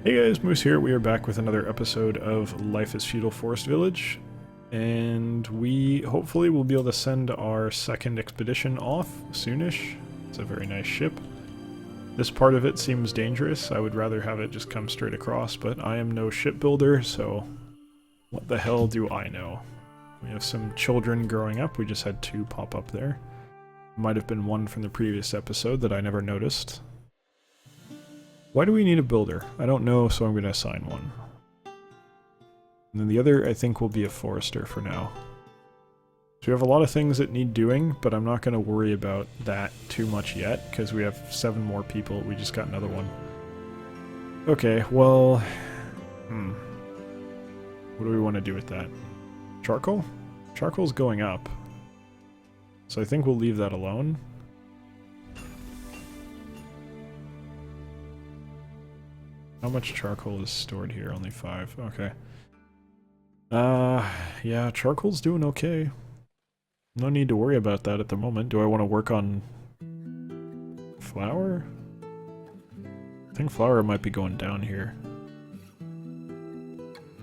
Hey guys, Moose here. We are back with another episode of Life is Feudal Forest Village, and we hopefully will be able to send our second expedition off soonish. It's a very nice ship. This part of it seems dangerous. I would rather have it just come straight across, but I am no shipbuilder, so what the hell do I know? We have some children growing up. We just had two pop up there. Might have been one from the previous episode that I never noticed. Why do we need a builder? I don't know, so I'm going to assign one. And then the other, I think, will be a forester for now. So we have a lot of things that need doing, but I'm not going to worry about that too much yet, because we have 7 more people. We just got another one. Okay, well... What do we want to do with that? Charcoal? Charcoal's going up. So I think we'll leave that alone. How much charcoal is stored here? Only 5. Okay. Yeah, charcoal's doing okay. No need to worry about that at the moment. Do I want to work on flour? I think flour might be going down here.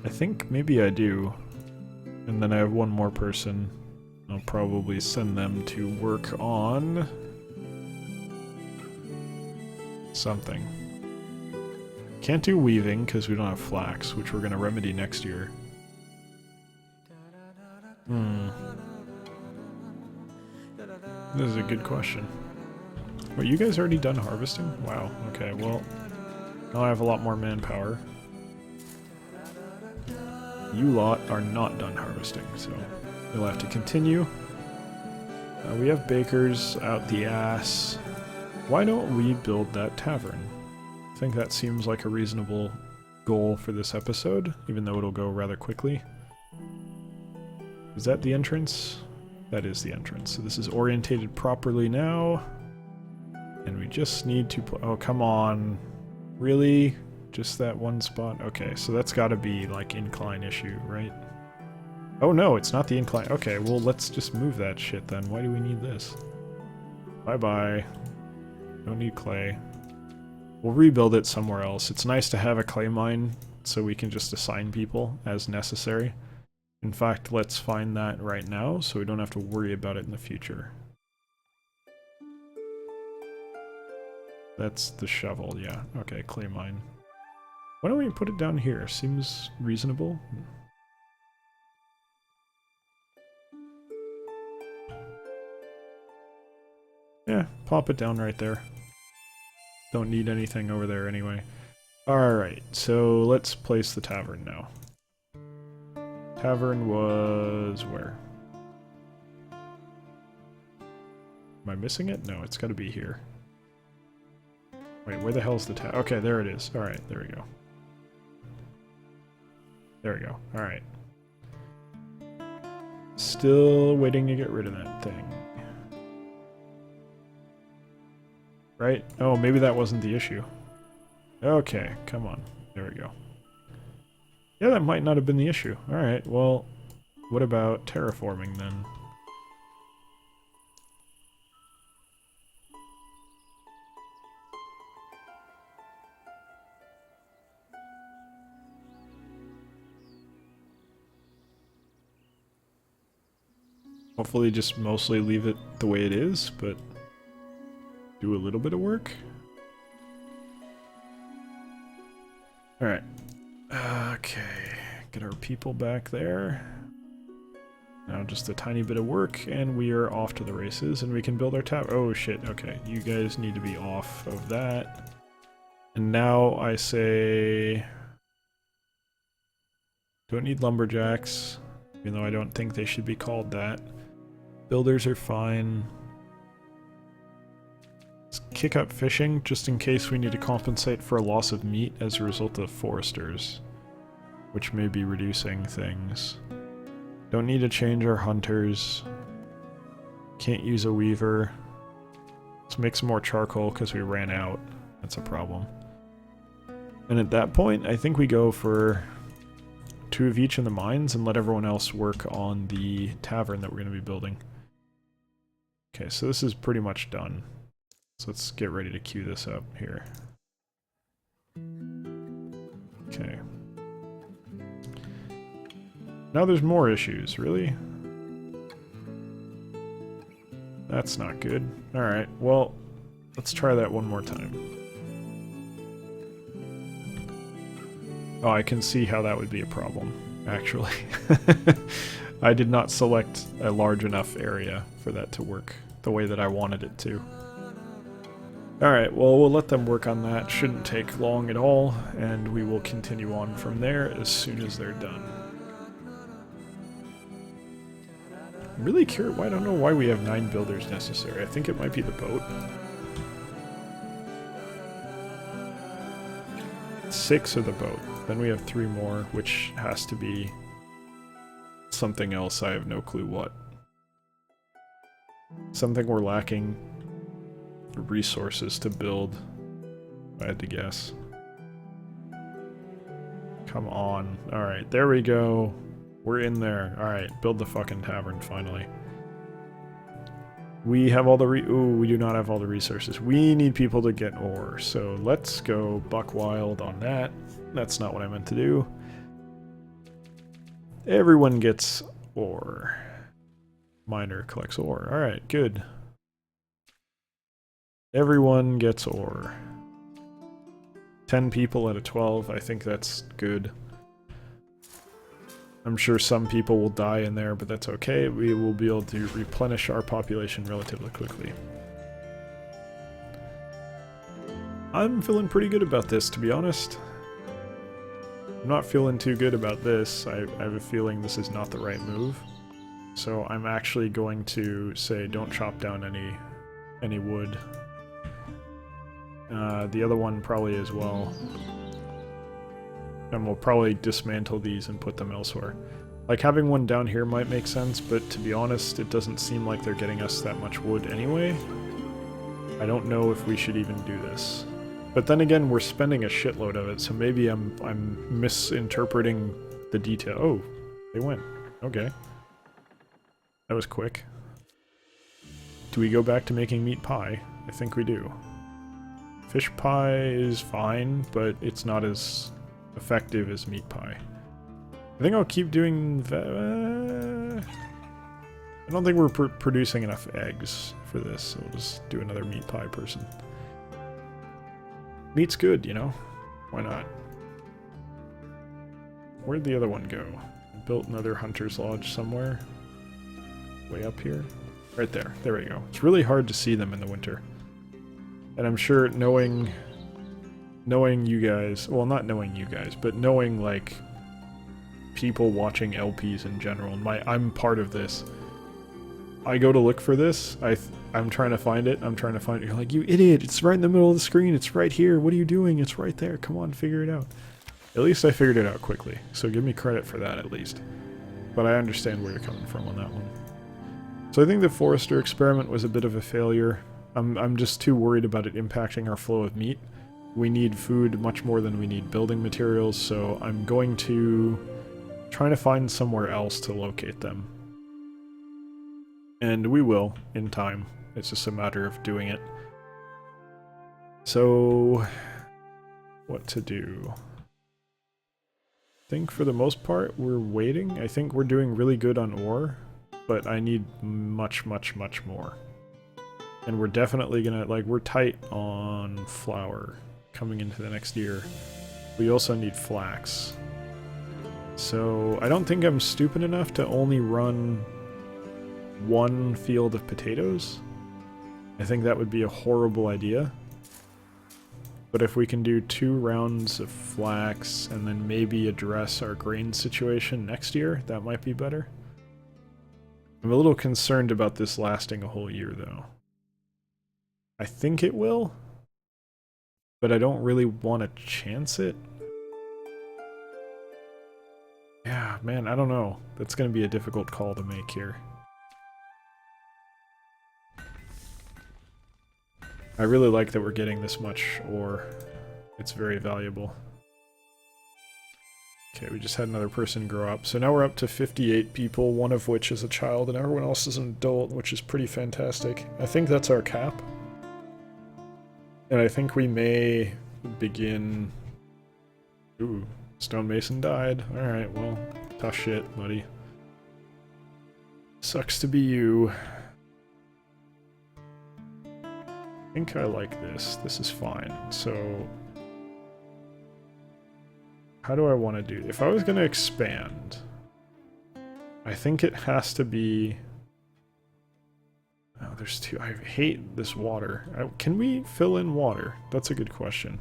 I think maybe I do. And then I have one more person. I'll probably send them to work on something. Can't do weaving because we don't have flax, which we're going to remedy next year. This is a good question. Wait, you guys already done harvesting? Wow, okay, well, now I have a lot more manpower. You lot are not done harvesting, so you'll have to continue. We have bakers out the ass. Why don't we build that tavern? I think that seems like a reasonable goal for this episode, even though it'll go rather quickly. Is that the entrance? That is the entrance. So this is orientated properly now. And we just need to... Oh, come on. Really? Just that one spot? Okay, so that's gotta be, like, incline issue, right? Oh no, it's not the incline. Okay, well, let's just move that shit then. Why do we need this? Bye-bye. Don't need clay. We'll rebuild it somewhere else. It's nice to have a clay mine so we can just assign people as necessary. In fact, let's find that right now so we don't have to worry about it in the future. That's the shovel, yeah. Okay, clay mine. Why don't we put it down here? Seems reasonable. Yeah, pop it down right there. Don't need anything over there anyway. Alright, so let's place the tavern now. Tavern was where? Am I missing it? No, it's gotta be here. Wait, where the hell's the tavern? Okay, there it is. Alright, there we go. There we go. Alright. Still waiting to get rid of that thing. Right? Oh, maybe that wasn't the issue. Okay, come on. There we go. Yeah, that might not have been the issue. Alright, well, what about terraforming then? Hopefully just mostly leave it the way it is, but do a little bit of work. Alright. Okay. Get our people back there. Now just a tiny bit of work, and we are off to the races, and we can build our tavern. Oh shit, okay. You guys need to be off of that. And now I say... Don't need lumberjacks, even though I don't think they should be called that. Builders are fine. Let's kick up fishing, just in case we need to compensate for a loss of meat as a result of foresters, which may be reducing things. Don't need to change our hunters. Can't use a weaver. Let's make some more charcoal because we ran out. That's a problem. And at that point, I think we go for 2 of each in the mines and let everyone else work on the tavern that we're going to be building. Okay, so this is pretty much done. So let's get ready to queue this up here. Okay. Now there's more issues, really? That's not good. Alright, well, let's try that one more time. Oh, I can see how that would be a problem, actually. I did not select a large enough area for that to work the way that I wanted it to. Alright, well, we'll let them work on that. Shouldn't take long at all, and we will continue on from there as soon as they're done. I'm really curious. I don't know why we have 9 builders necessary. I think it might be the boat. 6 of the boat. Then we have 3 more, which has to be something else. I have no clue what. Something we're lacking resources to build, if I had to guess. Come on. Alright, there we go. We're in there. Alright, build the fucking tavern, finally. We have all the ooh, we do not have all the resources. We need people to get ore, so let's go buck wild on that. That's not what I meant to do. Everyone gets ore. Miner collects ore. Alright, good. Everyone gets ore. 10 people out of 12, I think that's good. I'm sure some people will die in there, but that's okay. We will be able to replenish our population relatively quickly. I'm feeling pretty good about this, to be honest. I'm not feeling too good about this. I have a feeling this is not the right move. So I'm actually going to say don't chop down any wood. The other one probably as well. And we'll probably dismantle these and put them elsewhere. Like, having one down here might make sense, but to be honest, it doesn't seem like they're getting us that much wood anyway. I don't know if we should even do this. But then again, we're spending a shitload of it, so maybe I'm misinterpreting the detail. Oh, they went. Okay. That was quick. Do we go back to making meat pie? I think we do. Fish pie is fine, but it's not as effective as meat pie. I think I'll keep doing that. I don't think we're producing enough eggs for this, so we'll just do another meat pie person. Meat's good, you know? Why not? Where'd the other one go? Built another hunter's lodge somewhere. Way up here? Right there. There we go. It's really hard to see them in the winter. And I'm sure knowing you guys, well, not knowing you guys, but knowing, like, people watching LPs in general, and I'm part of this. I go to look for this, I'm trying to find it, you're like, you idiot, it's right in the middle of the screen, it's right here, what are you doing, it's right there, come on, figure it out. At least I figured it out quickly, so give me credit for that at least. But I understand where you're coming from on that one. So I think the Forester experiment was a bit of a failure. I'm just too worried about it impacting our flow of meat. We need food much more than we need building materials, so I'm going to try to find somewhere else to locate them. And we will, in time. It's just a matter of doing it. So, what to do? I think for the most part, we're waiting. I think we're doing really good on ore, but I need much, much, much more. And we're definitely gonna, like, we're tight on flour coming into the next year. We also need flax. So I don't think I'm stupid enough to only run one field of potatoes. I think that would be a horrible idea. But if we can do 2 rounds of flax and then maybe address our grain situation next year, that might be better. I'm a little concerned about this lasting a whole year, though. I think it will, but I don't really want to chance it. Yeah, man, I don't know. That's going to be a difficult call to make here. I really like that we're getting this much ore. It's very valuable. Okay, we just had another person grow up. So now we're up to 58 people, one of which is a child, and everyone else is an adult, which is pretty fantastic. I think that's our cap. And I think we may begin... Ooh, Stonemason died. Alright, well, tough shit, buddy. Sucks to be you. I think I like this. This is fine. So, how do I want to do? If I was going to expand, I think it has to be... Oh, there's two. I hate this water. Can we fill in water? That's a good question.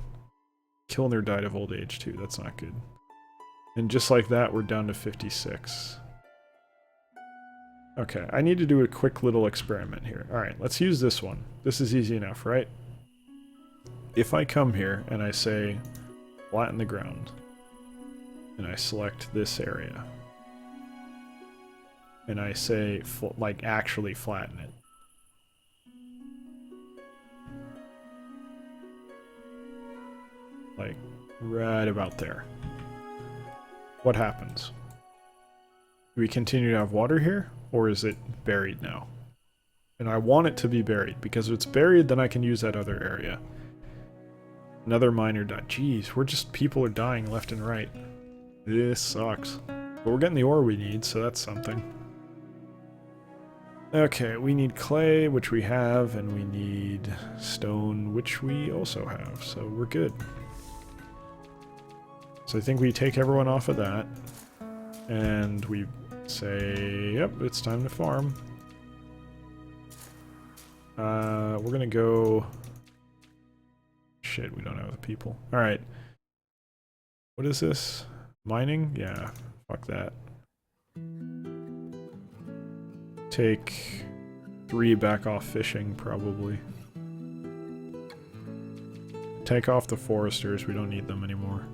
Kilner died of old age too. That's not good. And just like that, we're down to 56. Okay, I need to do a quick little experiment here. Alright, let's use this one. This is easy enough, right? If I come here and I say flatten the ground, and I select this area, and I say, like, actually flatten it. Like, right about there. What happens? Do we continue to have water here, or is it buried now? And I want it to be buried, because if it's buried, then I can use that other area. Another miner died. Jeez, people are dying left and right. This sucks. But we're getting the ore we need, so that's something. Okay, we need clay, which we have, and we need stone, which we also have, so we're good. So I think we take everyone off of that, and we say, yep, it's time to farm. We're gonna go... Shit, we don't have the people. Alright. What is this? Mining? Yeah, fuck that. Take 3 back off fishing, probably. Take off the foresters, we don't need them anymore.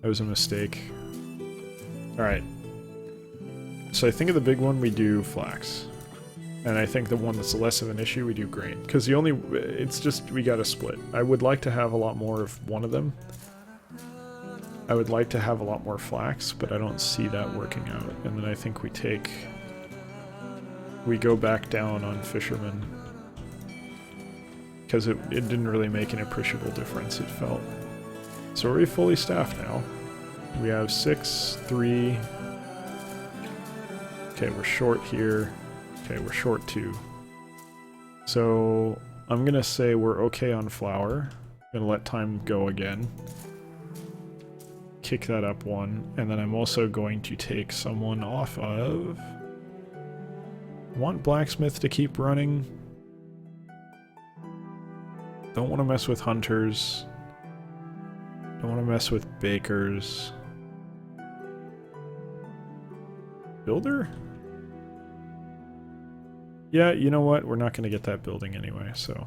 That was a mistake. Alright. So I think of the big one, we do flax. And I think the one that's less of an issue, we do grain. Because the only... It's just, we gotta split. I would like to have a lot more of one of them. I would like to have a lot more flax, but I don't see that working out. And then I think we take... We go back down on fishermen. Because it didn't really make an appreciable difference, it felt. So are we fully staffed now? We have 6, 3... Okay, we're short here. Okay, we're short 2. So I'm gonna say we're okay on flour. Gonna let time go again. Kick that up 1, and then I'm also going to take someone off of... Want blacksmith to keep running. Don't want to mess with hunters. Don't want to mess with bakers. Builder? Yeah, you know what? We're not going to get that building anyway, so...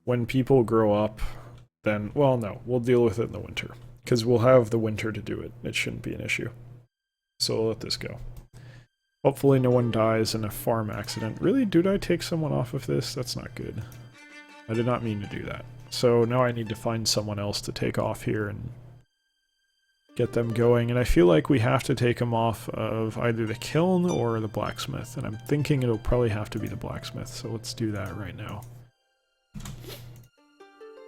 When people grow up, then... Well, no. We'll deal with it in the winter. Because we'll have the winter to do it. It shouldn't be an issue. So we'll let this go. Hopefully no one dies in a farm accident. Really? Did I take someone off of this? That's not good. I did not mean to do that. So now I need to find someone else to take off here and get them going. And I feel like we have to take them off of either the kiln or the blacksmith. And I'm thinking it'll probably have to be the blacksmith. So let's do that right now.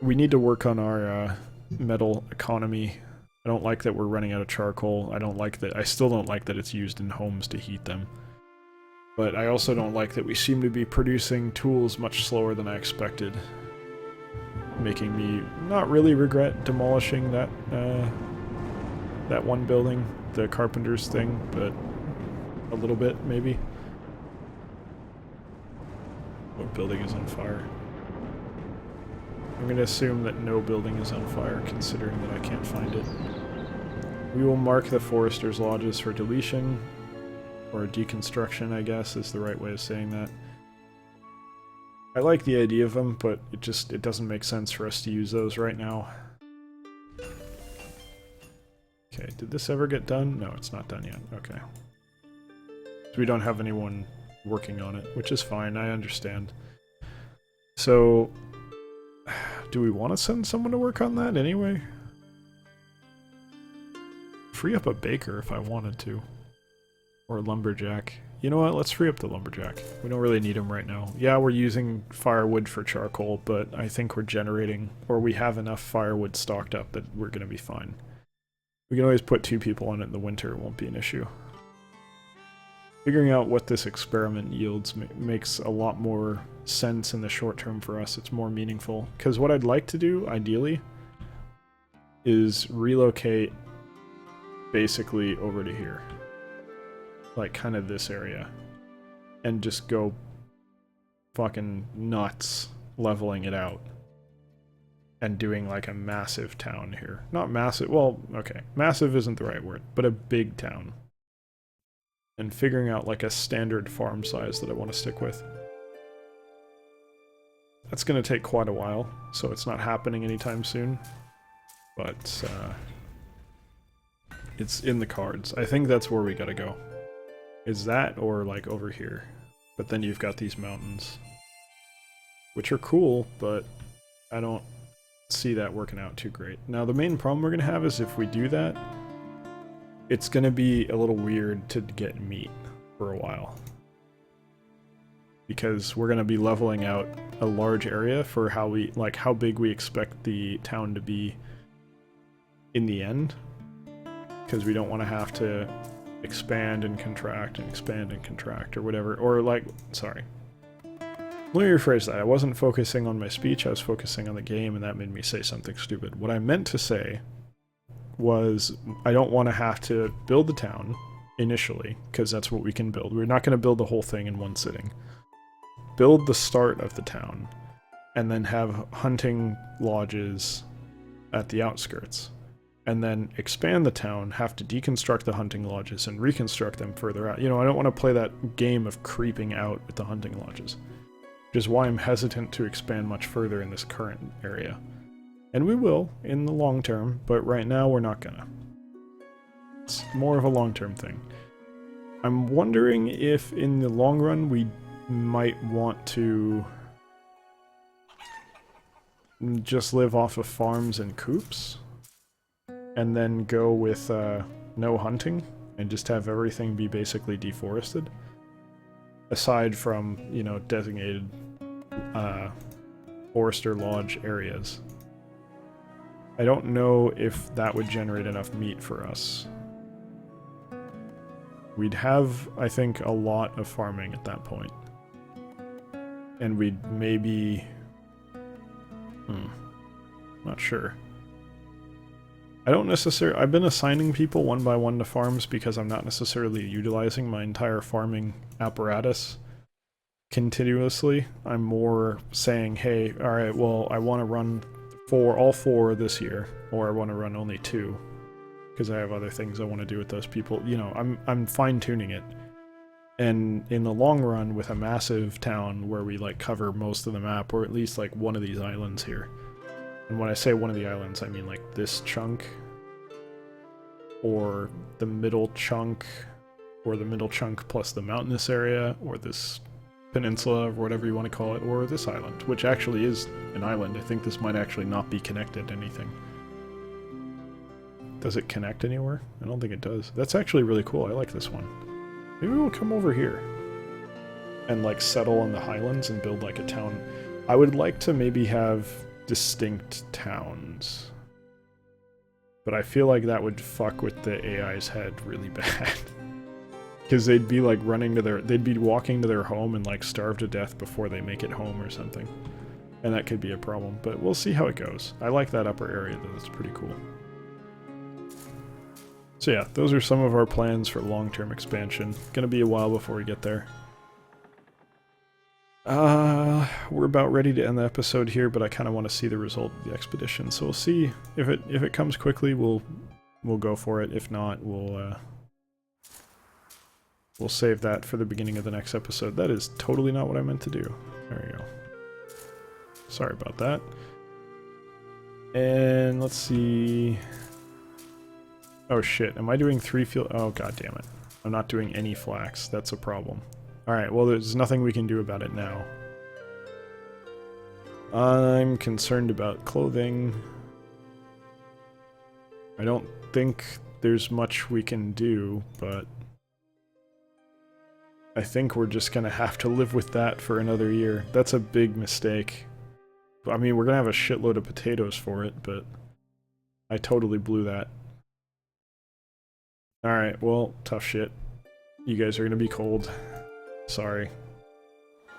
We need to work on our metal economy. I don't like that we're running out of charcoal. I still don't like that it's used in homes to heat them. But I also don't like that we seem to be producing tools much slower than I expected. Making me not really regret demolishing that that one building, the carpenter's thing, but a little bit, maybe. What building is on fire? I'm going to assume that no building is on fire, considering that I can't find it. We will mark the Forester's Lodges for deletion, or deconstruction, I guess, is the right way of saying that. I like the idea of them, but it doesn't make sense for us to use those right now. Okay, did this ever get done? No, it's not done yet. Okay. So we don't have anyone working on it, which is fine, I understand. So... Do we want to send someone to work on that anyway? Free up a baker if I wanted to. Or a lumberjack. You know what? Let's free up the lumberjack. We don't really need him right now. Yeah, we're using firewood for charcoal, but I think we're generating, or we have enough firewood stocked up that we're going to be fine. We can always put 2 people on it in the winter. It won't be an issue. Figuring out what this experiment yields makes a lot more sense in the short term for us. It's more meaningful. Because what I'd like to do, ideally, is relocate basically over to here. Like, kind of this area. And just go fucking nuts leveling it out. And doing, like, a massive town here. Not massive, well, okay. Massive isn't the right word, but a big town. And figuring out, like, a standard farm size that I want to stick with. That's going to take quite a while, so it's not happening anytime soon. But, it's in the cards. I think that's where we gotta go. Is that, or, like, over here? But then you've got these mountains. Which are cool, but I don't see that working out too great. Now, the main problem we're gonna have is if we do that, it's gonna be a little weird to get meat for a while. Because we're gonna be leveling out a large area for how we, like, how big we expect the town to be in the end. Because we don't want to have to expand and contract or whatever. Or, like, sorry. Let me rephrase that. I wasn't focusing on my speech, I was focusing on the game, and that made me say something stupid. What I meant to say was I don't want to have to build the town initially, because that's what we can build. We're not going to build the whole thing in one sitting. Build the start of the town, and then have hunting lodges at the outskirts. And then expand the town, have to deconstruct the hunting lodges and reconstruct them further out. You know, I don't want to play that game of creeping out with the hunting lodges. Which is why I'm hesitant to expand much further in this current area. And we will, in the long term, but right now we're not gonna. It's more of a long-term thing. I'm wondering if in the long run we might want to just live off of farms and coops, and then go with no hunting, and just have everything be basically deforested. Aside from, you know, designated forester lodge areas. I don't know if that would generate enough meat for us. We'd have, I think, a lot of farming at that point. And we'd maybe... not sure. I don't necessarily... I've been assigning people one by one to farms because I'm not necessarily utilizing my entire farming apparatus continuously. I'm more saying, hey, alright, well, I want to run all four this year, or I want to run only 2, because I have other things I want to do with those people. You know, I'm fine-tuning it. And in the long run, with a massive town where we, like, cover most of the map, or at least, like, one of these islands here. And when I say one of the islands, I mean, like, this chunk, or the middle chunk, or the middle chunk plus the mountainous area, or this peninsula, or whatever you want to call it, or this island, which actually is an island. I think this might actually not be connected to anything. Does it connect anywhere? I don't think it does. That's actually really cool. I like this one. Maybe we'll come over here and, like, settle in the highlands and build, like, a town. I would like to maybe have distinct towns, but I feel like that would fuck with the AI's head really bad. Because they'd be, like, they'd be walking to their home and, like, starve to death before they make it home or something. And that could be a problem, but we'll see how it goes. I like that upper area, though. That's pretty cool. So yeah, those are some of our plans for long-term expansion. Gonna be a while before we get there. We're about ready to end the episode here, but I kind of want to see the result of the expedition. So we'll see if it comes quickly. We'll go for it. If not, we'll save that for the beginning of the next episode. That is totally not what I meant to do. There you go. Sorry about that. And let's see. Oh shit, am I doing 3 field? Oh god damn it. I'm not doing any flax. That's a problem. Alright, well there's nothing we can do about it now. I'm concerned about clothing. I don't think there's much we can do, but... I think we're just gonna have to live with that for another year. That's a big mistake. I mean, we're gonna have a shitload of potatoes for it, but I totally blew that. Alright, well, tough shit. You guys are gonna be cold. Sorry.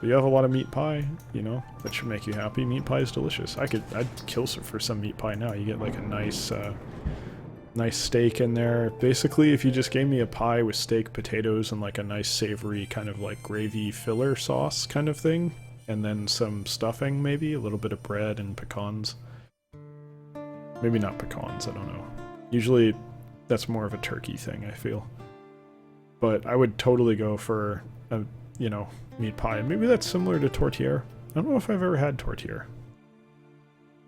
But you have a lot of meat pie, you know, that should make you happy. Meat pie is delicious. I'd kill for some meat pie now. You get like a nice, nice steak in there. Basically, if you just gave me a pie with steak, potatoes, and like a nice savory kind of like gravy filler sauce kind of thing, and then some stuffing maybe, a little bit of bread and pecans. Maybe not pecans, I don't know. Usually that's more of a turkey thing, I feel. But I would totally go for a, you know, meat pie. Maybe that's similar to tortilla. I don't know if I've ever had tortilla.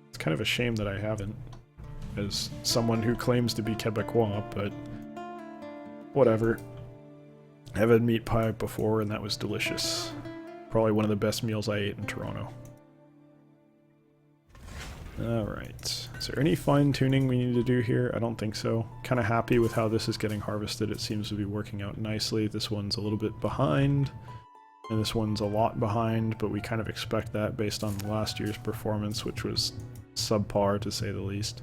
It's kind of a shame that I haven't, as someone who claims to be Quebecois, but whatever. I've had meat pie before and that was delicious. Probably one of the best meals I ate in Toronto. Alright, is there any fine-tuning we need to do here? I don't think so. Kind of happy with how this is getting harvested. It seems to be working out nicely. This one's a little bit behind, and this one's a lot behind, but we kind of expect that based on last year's performance, which was subpar to say the least.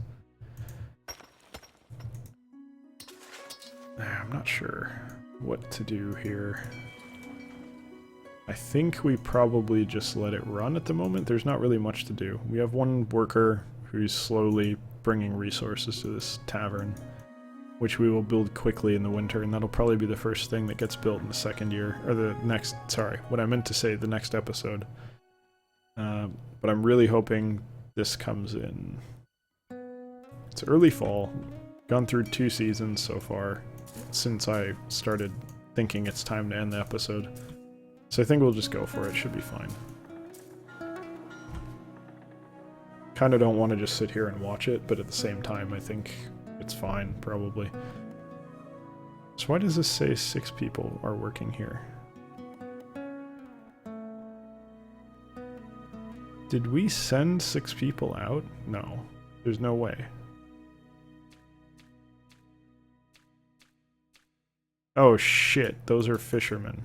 I'm not sure what to do here. I think we probably just let it run at the moment. There's not really much to do. We have one worker who's slowly bringing resources to this tavern, which we will build quickly in the winter, and that'll probably be the first thing that gets built in the second year, or the next, sorry, what I meant to say, the next episode. But I'm really hoping this comes in. It's early fall. Gone through 2 seasons so far, since I started thinking it's time to end the episode. So I think we'll just go for it, should be fine. Kinda don't want to just sit here and watch it, but at the same time I think it's fine, probably. So why does this say 6 people are working here? Did we send 6 people out? No, there's no way. Oh shit, those are fishermen.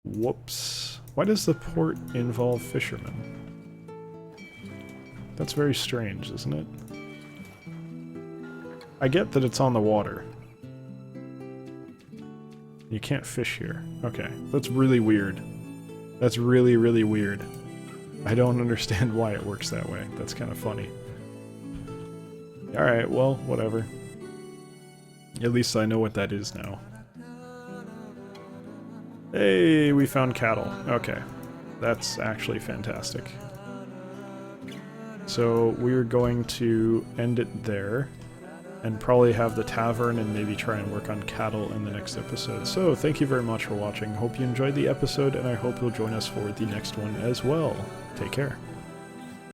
Whoops. Why does the port involve fishermen? That's very strange, isn't it? I get that it's on the water. You can't fish here. Okay, that's really weird. That's really, really weird. I don't understand why it works that way. That's kind of funny. Alright, well, whatever. At least I know what that is now. Hey, we found cattle. Okay. That's actually fantastic. So we're going to end it there, and probably have the tavern and maybe try and work on cattle in the next episode. So thank you very much for watching. Hope you enjoyed the episode, and I hope you'll join us for the next one as well. Take care.